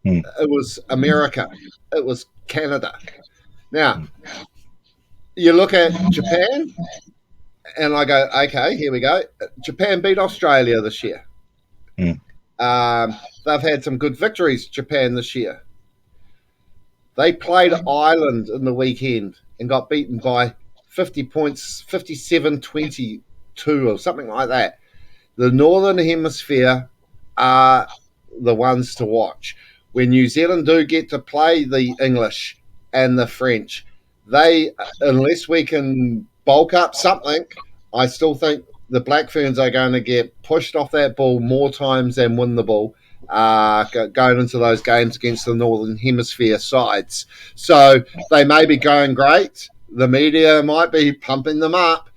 It was America. It was Canada. Now, you look at Japan, and I go, okay, here we go. Japan beat Australia this year. They've had some good victories, Japan, this year. They played Ireland in the weekend and got beaten by 50 points, 57-22 or something like that. The Northern Hemisphere are the ones to watch. When New Zealand do get to play the English and the French, unless we can bulk up something, I still think the Black Ferns are going to get pushed off that ball more times than win the ball going into those games against the Northern Hemisphere sides. So they may be going great. The media might be pumping them up,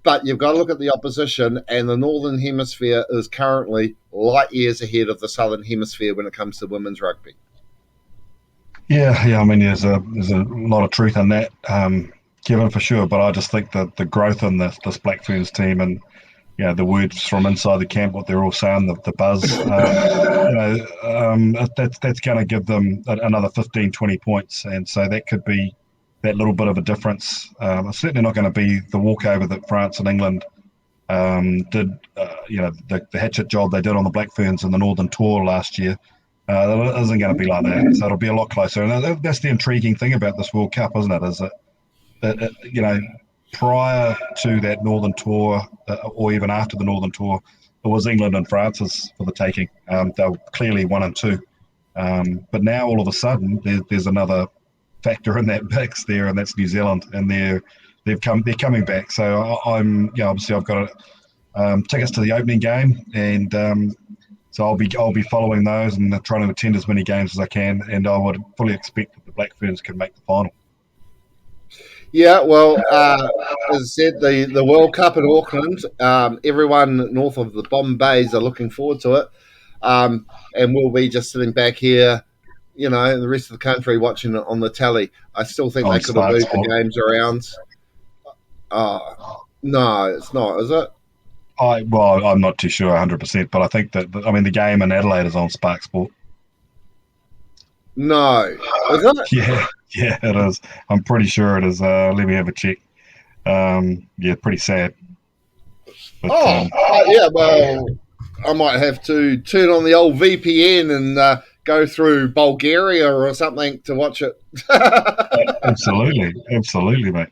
but you've got to look at the opposition, and the Northern Hemisphere is currently light years ahead of the Southern Hemisphere when it comes to women's rugby. Yeah. I mean, there's a lot of truth in that, Kevin, for sure. But I just think that the growth in this Black Ferns team, and the words from inside the camp, what they're all saying, the buzz, that's going to give them another 15, 20 points, and so that could be that little bit of a difference. It's certainly not going to be the walkover that France and England did. The hatchet job they did on the Black Ferns in the Northern Tour last year. It isn't going to be like that. So it'll be a lot closer. And that's the intriguing thing about this World Cup, isn't it? Is that prior to that Northern Tour, or even after the Northern Tour, it was England and France for the taking. They were clearly 1 and 2. But now all of a sudden there's another factor in that mix there, and that's New Zealand, and they're coming back. So I'm obviously I've got tickets to the opening game, and so I'll be following those and trying to attend as many games as I can, and I would fully expect that the Black Ferns can make the final. Yeah, well, as I said, the World Cup in Auckland, everyone north of the Bombays are looking forward to it. And we'll be just sitting back here, the rest of the country watching it on the telly. I still think they On could have Spark moved the Sport. games around. No, it's not, is it? I'm not too sure 100%, but I think that the game in Adelaide is on Spark Sport. No, is it? Yeah, it is. I'm pretty sure it is. Let me have a check. Yeah, pretty sad. But Yeah, well, I might have to turn on the old VPN and go through Bulgaria or something to watch it. absolutely, mate.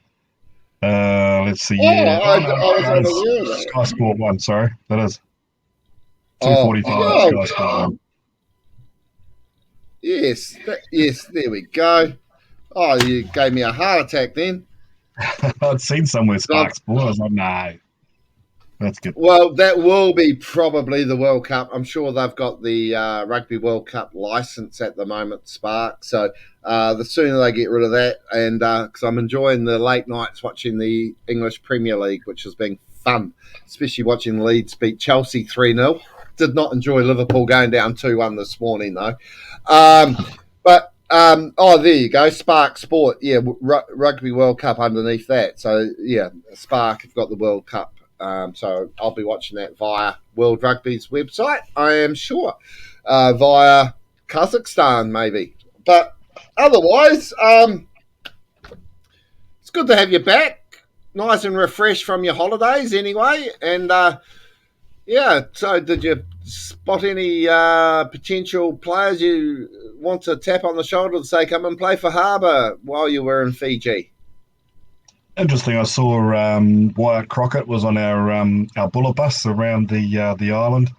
Let's see. Oh, Yeah. Oh no, I was that is unaware of that. Sky Sport One. Sorry, that is Oh, 2:45 oh, Sky Sport One. yes, yes, there we go. Oh, you gave me a heart attack then. I'd seen somewhere So, Spark Sport. I was like, no, that's good. well, that will be probably the World Cup. I'm sure they've got the Rugby World Cup license at the moment, Spark. So the sooner they get rid of that, and because I'm enjoying the late nights watching the English Premier League, which has been fun, especially watching Leeds beat Chelsea 3-0. Did not enjoy Liverpool going down 2-1 this morning, though. But there you go, Spark Sport. Yeah, Rugby World Cup underneath that. So yeah, Spark have got the World Cup. So I'll be watching that via World Rugby's website, I am sure, via Kazakhstan maybe. But otherwise, it's good to have you back, nice and refreshed from your holidays anyway. And yeah, so did you spot any potential players you want to tap on the shoulder to say come and play for Harbour while you were in Fiji? Interesting. I saw Wyatt Crockett was on our bullet bus around the island.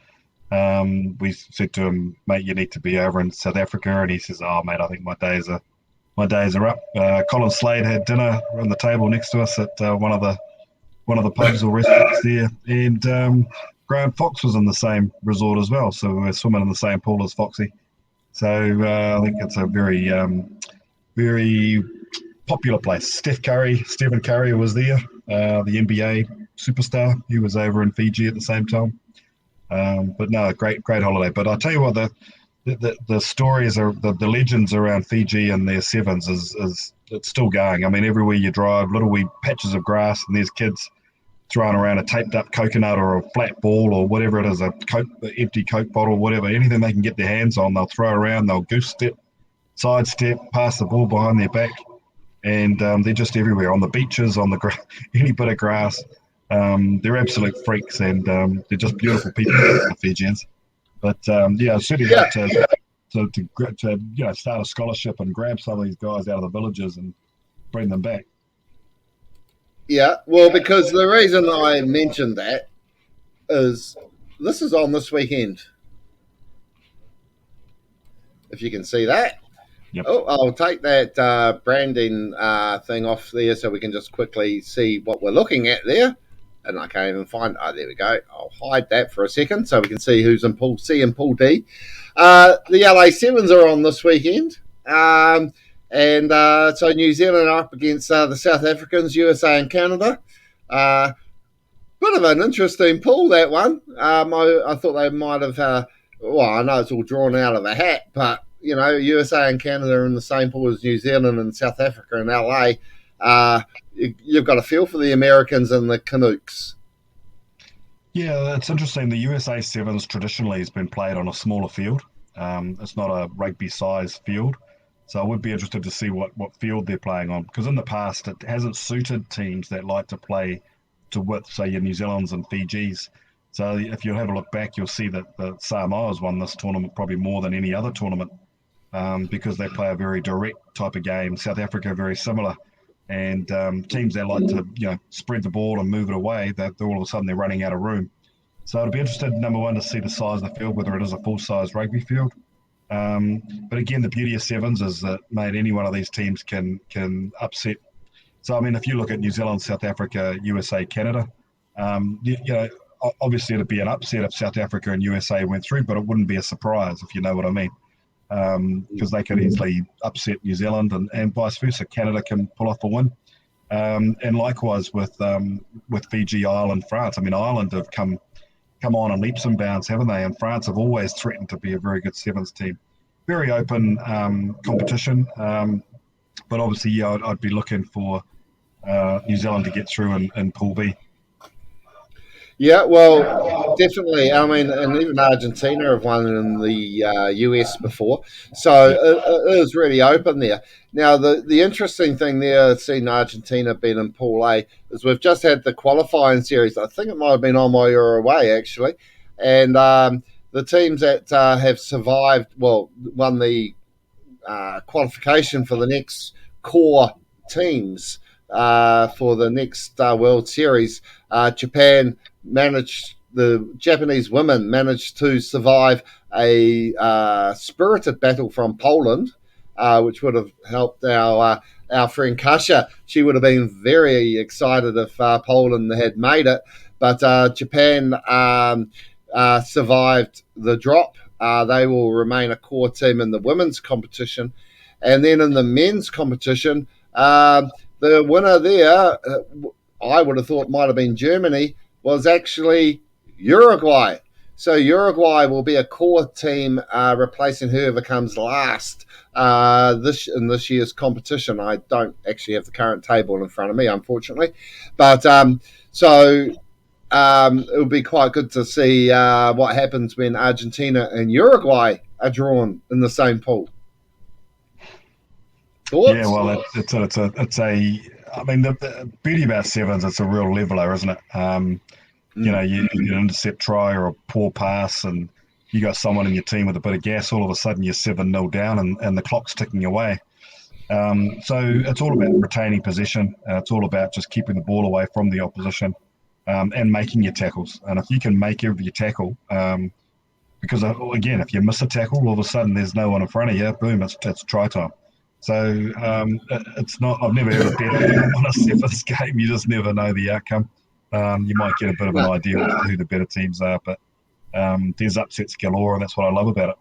We said to him, mate, you need to be over in South Africa, and he says, oh mate, I think my days are up. Colin Slade had dinner on the table next to us at one of the pubs or restaurants there, and Graham Fox was in the same resort as well, so we were swimming in the same pool as Foxy. So I think it's a very popular place. Stephen Curry was there, the NBA superstar. He was over in Fiji at the same time. But no, great holiday. But I'll tell you what, the stories are the legends around Fiji and their sevens is it's still going. I mean, everywhere you drive, little wee patches of grass, and there's kids throwing around a taped up coconut or a flat ball or whatever it is, an empty Coke bottle, whatever, anything they can get their hands on, they'll throw around. They'll goose step, side step, pass the ball behind their back, and they're just everywhere on the beaches, on the any bit of grass. They're absolute freaks, and they're just beautiful people, the Fijians. But yeah, I'd certainly Yeah, like to start a scholarship and grab some of these guys out of the villages and bring them back. yeah. Well, because the reason I mentioned that is this is on this weekend. If you can see that. Yep. Oh, I'll take that branding thing off there so we can just quickly see what we're looking at there. And I can't even find. Oh, there we go. I'll hide that for a second so we can see who's in Pool C and Pool D. The LA Sevens are on this weekend. And so New Zealand are up against the South Africans, USA, and Canada. Bit of an interesting pool, that one. I thought they might have. Well, I know it's all drawn out of a hat, but USA and Canada are in the same pool as New Zealand and South Africa and LA. You've got a feel for the Americans and the Canucks. Yeah, it's interesting. The USA Sevens traditionally has been played on a smaller field. It's not a rugby size field. So I would be interested to see what field they're playing on, because in the past it hasn't suited teams that like to play to width, say your New Zealand's and Fiji's. So if you have a look back, you'll see that the Samoa's won this tournament probably more than any other tournament, because they play a very direct type of game. South Africa very similar, and teams that like to spread the ball and move it away, that all of a sudden they're running out of room. So I'd be interested, number one, to see the size of the field, whether it is a full size rugby field. But again, the beauty of sevens is that, mate, any one of these teams can upset. So I mean, if you look at New Zealand, South Africa, USA, Canada, obviously it'd be an upset if South Africa and USA went through, but it wouldn't be a surprise, if you know what I mean, because they could easily upset New Zealand, and vice versa. Canada can pull off a win. And likewise with Fiji, Ireland, France. I mean, Ireland have come on in leaps and bounds, haven't they? And France have always threatened to be a very good sevens team. Very open competition, but obviously, yeah, I'd be looking for New Zealand to get through in Pool B. Yeah, well, definitely. I mean, and even Argentina have won in the US before, so Yeah, it is really open there. Now, the interesting thing there, seeing Argentina being in Pool A, is we've just had the qualifying series. I think it might have been on while you were away, actually, and the teams that have survived, well, won the qualification for the next core teams for the next World Series. Japan managed, the Japanese women managed to survive a spirited battle from Poland, which would have helped our friend Kasia. She would have been very excited if Poland had made it, but Japan survived the drop. They will remain a core team in the women's competition. And then in the men's competition, the winner there, I would have thought might have been Germany, was actually Uruguay. So Uruguay will be a core team replacing whoever comes last in this year's competition. I don't actually have the current table in front of me, unfortunately. But so it would be quite good to see what happens when Argentina and Uruguay are drawn in the same pool. yeah. Thoughts? Well, it's a. I mean, the beauty about sevens, it's a real leveler, isn't it? You get an intercept try or a poor pass, and you got someone in your team with a bit of gas. All of a sudden, you're 7-0 down, and the clock's ticking away. So it's all about retaining possession. It's all about just keeping the ball away from the opposition and making your tackles. And if you can make every tackle, because again, if you miss a tackle, all of a sudden there's no one in front of you. Boom, it's try time. So it's not. I've never ever bet on a sevens game. You just never know the outcome. You might get a bit of an No. idea of who the better teams are, but there's upsets galore, and that's what I love about it.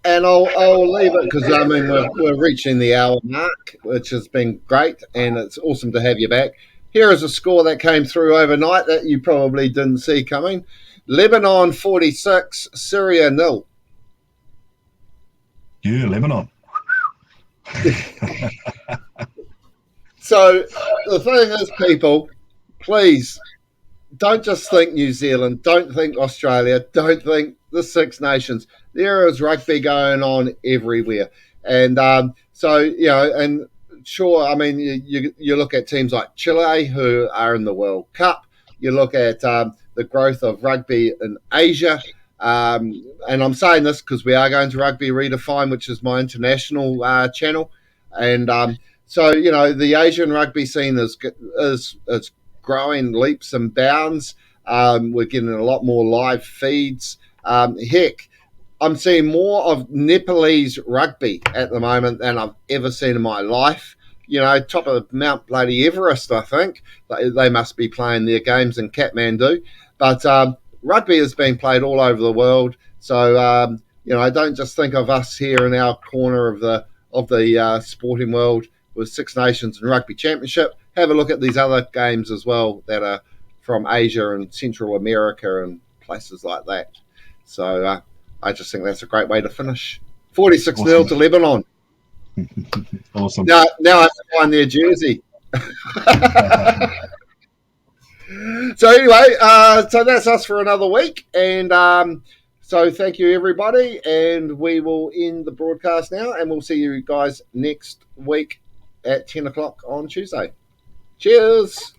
And I'll leave it because I mean we're reaching the hour mark, which has been great, and it's awesome to have you back. Here is a score that came through overnight that you probably didn't see coming: Lebanon 46, Syria 0. Yeah, Lebanon. So the thing is, people, please don't just think New Zealand, don't think Australia, don't think the Six Nations. There is rugby going on everywhere, and so and sure, I mean, you look at teams like Chile who are in the World Cup. You look at the growth of rugby in Asia. And I'm saying this because we are going to Rugby Redefined, which is my international channel, and so the Asian rugby scene is growing leaps and bounds. We're getting a lot more live feeds. Heck, I'm seeing more of Nepalese rugby at the moment than I've ever seen in my life. Top of Mount Bloody Everest, I think. They must be playing their games in Kathmandu. But rugby is being played all over the world. So, don't just think of us here in our corner of the sporting world with Six Nations and Rugby Championship. Have a look at these other games as well that are from Asia and Central America and places like that. So I just think that's a great way to finish. 46-0 to Lebanon. Awesome. Now I have to find their jersey. So anyway, so that's us for another week. And so thank you, everybody. And we will end the broadcast now. And we'll see you guys next week at 10 o'clock on Tuesday. Cheers.